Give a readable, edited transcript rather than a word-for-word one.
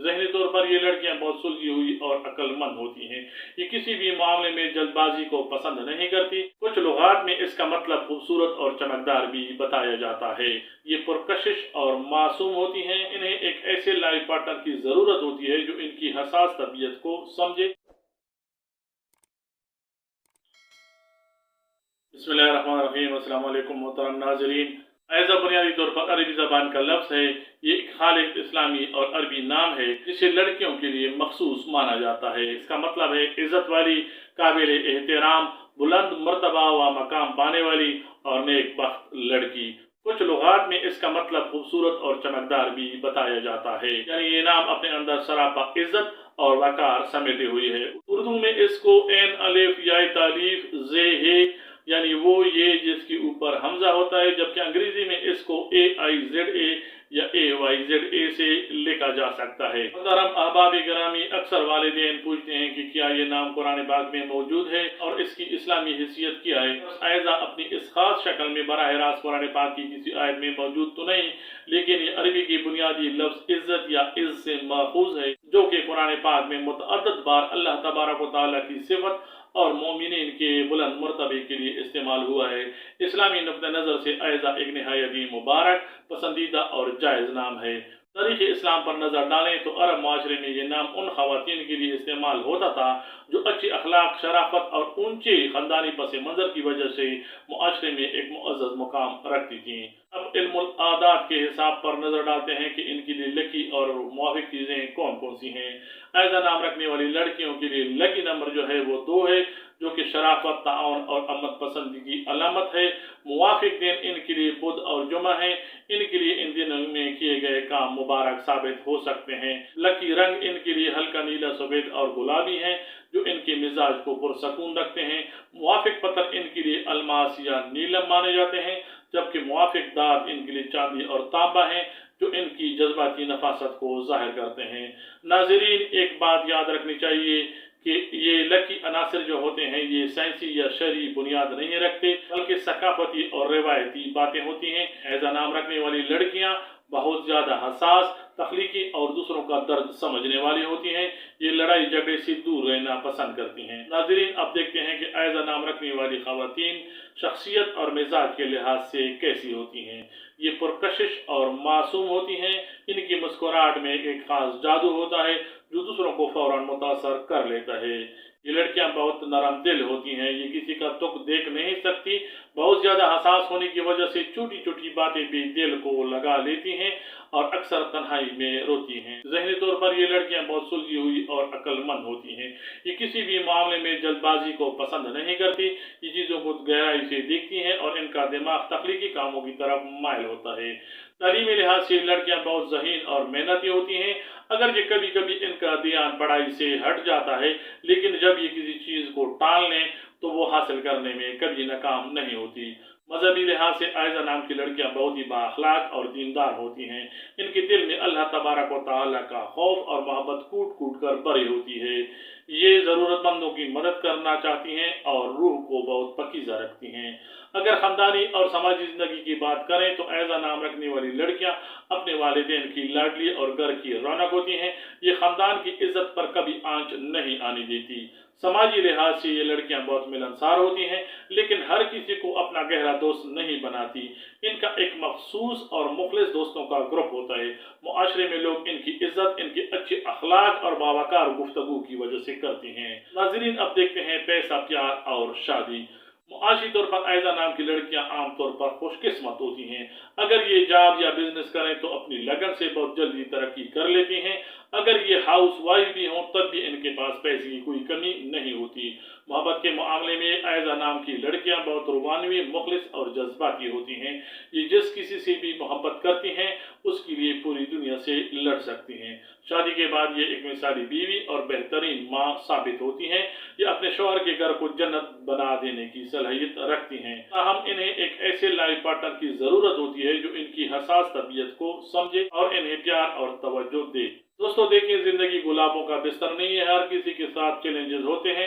ذہنی طور پر یہ لڑکیاں بہت سلجھی ہوئی اور عقلمند ہوتی ہیں۔ یہ کسی بھی معاملے میں جلد بازی کو پسند نہیں کرتی۔ کچھ لغات میں اس کا مطلب خوبصورت اور چمکدار بھی بتایا جاتا ہے۔ یہ پرکشش اور معصوم ہوتی ہیں۔ انہیں ایک ایسے لائف پارٹنر کی ضرورت ہوتی ہے جو ان کی حساس طبیعت کو سمجھے۔ بسم اللہ الرحمن الرحیم۔ السلام علیکم محترم ناظرین۔ ایزا بنیادی طور پر عربی زبان کا لفظ ہے۔ یہ ایک خالص اسلامی اور عربی نام ہے جسے لڑکیوں کے لیے مخصوص مانا جاتا ہے۔ اس کا مطلب ہے عزت والی، قابل احترام، بلند مرتبہ و مقام پانے والی اور نیک بخت لڑکی۔ کچھ لغات میں اس کا مطلب خوبصورت اور چمکدار بھی بتایا جاتا ہے، یعنی یہ نام اپنے اندر سراپا عزت اور وقار سمیٹے ہوئی ہے۔ اردو میں اس کو عین الف یا تالیف ز ہے، یعنی وہ یہ جس کے اوپر حمزہ ہوتا ہے، جبکہ انگریزی میں اس کو AIZA یا AYZA سے لکھا جا سکتا ہے۔ محترم احباب گرامی، اکثر والدین پوچھتے ہیں کہ کیا یہ نام قرآن پاک میں موجود ہے اور اس کی اسلامی حیثیت کیا ہے۔ ایزا اپنی اس خاص شکل میں براہ راست قرآن پاک کی کسی آیت میں موجود تو نہیں، لیکن یہ عربی کی بنیادی لفظ عزت یا عز سے ماخوذ ہے، جو کہ قرآن پاک میں متعدد بار اللہ تبارک و تعالیٰ کی صفت اور مومنین کے بلند مرتبے کے لیے استعمال ہوا ہے۔ اسلامی نقطہ نظر سے ایزا ایک نہایت ہی مبارک، پسندیدہ اور جائز نام ہے۔ تاریخ اسلام پر نظر ڈالیں تو عرب معاشرے میں یہ نام ان خواتین کے لیے استعمال ہوتا تھا جو اچھی اخلاق، شرافت اور اونچے خاندانی پس منظر کی وجہ سے معاشرے میں ایک معزز مقام رکھتی تھیں۔ اب علم العادات کے حساب پر نظر ڈالتے ہیں کہ ان کے لیے لکی اور موافق چیزیں کون کون سی ہیں۔ ایزا نام رکھنے والی لڑکیوں کے لیے لکی نمبر جو ہے وہ 2 ہے، جو کہ شرافت، تعاون اور امن پسندی کی علامت ہے۔ موافق دن ان کے لیے بدھ اور جمعہ ہیں۔ ان کے لیے ان دنوں میں کیے گئے کام مبارک ثابت ہو سکتے ہیں۔ لکی رنگ ان کے لیے ہلکا نیلا، سفید اور گلابی ہیں، جو ان کے مزاج کو پرسکون رکھتے ہیں۔ موافق پتھر ان کے لیے الماس یا نیلم مانے جاتے ہیں، جبکہ موافق دھات ان کے لیے چاندی اور تانبا ہیں، جو ان کی جذباتی نفاست کو ظاہر کرتے ہیں۔ ناظرین، ایک بات یاد رکھنی چاہیے کہ یہ لکی عناصر جو ہوتے ہیں یہ سائنسی یا شرعی بنیاد نہیں رکھتے، بلکہ ثقافتی اور روایتی باتیں ہوتی ہیں۔ ایزا نام رکھنے والی لڑکیاں بہت زیادہ حساس، تخلیقی اور دوسروں کا درد سمجھنے والی ہوتی ہیں۔ یہ لڑائی جھگڑے سے دور رہنا پسند کرتی ہیں۔ ناظرین، اب دیکھتے ہیں کہ ایزا نام رکھنے والی خواتین شخصیت اور مزاج کے لحاظ سے کیسی ہوتی ہیں۔ یہ پرکشش اور معصوم ہوتی ہیں۔ ان کی مسکراہٹ میں ایک خاص جادو ہوتا ہے جو دوسروں کو فوراً متاثر کر لیتا ہے۔ یہ لڑکیاں بہت نرم دل ہوتی ہیں۔ یہ کسی کا دکھ دیکھ نہیں سکتی۔ بہت زیادہ حساس ہونے کی وجہ سے چھوٹی چھوٹی باتیں بھی دل کو لگا لیتی ہیں اور اکثر تنہائی میں روتی ہیں۔ ذہنی طور پر یہ لڑکیاں بہت سلجھی ہوئی اور عقلمند ہوتی ہیں۔ یہ کسی بھی معاملے میں جلد بازی کو پسند نہیں کرتی۔ یہ چیزوں کو گہرائی سے دیکھتی ہیں اور ان کا دماغ تخلیقی کاموں کی طرف مائل ہوتا ہے۔ تعلیمی لحاظ سے لڑکیاں بہت ذہین اور محنتی ہوتی ہیں، اگرچہ کبھی کبھی ان کا دھیان پڑھائی سے ہٹ جاتا ہے، لیکن جب یہ کسی چیز کو ٹال لیں تو وہ حاصل کرنے میں کبھی ناکام نہیں ہوتی۔ مذہبی لحاظ سے ایزا نام کی لڑکیاں بہت ہی بااخلاق اور دیندار ہوتی ہیں۔ ان کے دل میں اللہ تبارک و تعالیٰ کا خوف اور محبت کوٹ کوٹ کر بھری ہوتی ہے۔ یہ ضرورت مندوں کی مدد کرنا چاہتی ہیں اور روح کو بہت پاکیزہ رکھتی ہیں۔ اگر خاندانی اور سماجی زندگی کی بات کریں تو ایزا نام رکھنے والی لڑکیاں اپنے والدین کی لاڈلی اور گھر کی رونق ہوتی ہیں۔ یہ خاندان کی عزت پر کبھی آنچ نہیں آنے دیتی۔ سماجی لحاظ سے یہ لڑکیاں بہت ملنسار ہوتی ہیں، لیکن ہر کسی کو اپنا گہرا دوست نہیں بناتی۔ ان کا ایک مخصوص اور مخلص دوستوں کا گروپ ہوتا ہے۔ معاشرے میں لوگ ان کی عزت ان کے اچھے اخلاق اور باوقار گفتگو کی وجہ سے کرتے ہیں۔ ناظرین، اب دیکھتے ہیں پیسہ، پیار اور شادی۔ معاشی طور پر ایزا نام کی لڑکیاں عام طور پر خوش قسمت ہوتی ہیں۔ اگر یہ جاب یا بزنس کریں تو اپنی لگن سے بہت جلدی ترقی کر لیتی ہیں۔ اگر یہ ہاؤس وائف بھی ہوں تب بھی ان کے پاس پیسے کی کوئی کمی نہیں ہوتی۔ محبت کے معاملے میں ایزا نام کی لڑکیاں بہت رومانوی، مخلص اور جذباتی ہوتی ہیں۔ یہ جس کسی سے بھی محبت کرتی ہیں اس کے لیے پوری دنیا سے لڑ سکتی ہیں۔ شادی کے بعد یہ ایک مثالی بیوی اور بہترین ماں ثابت ہوتی ہیں۔ یہ اپنے شوہر کے گھر کو جنت بنا دینے کی صلاحیت رکھتی ہیں، تاہم انہیں ایک ایسے لائف پارٹنر کی ضرورت ہوتی ہے جو ان کی حساس طبیعت کو سمجھے اور انہیں پیار اور توجہ دے۔ دوستو، دیکھیں، زندگی گلابوں کا بستر نہیں ہے۔ ہر کسی کے ساتھ چیلنجز ہوتے ہیں۔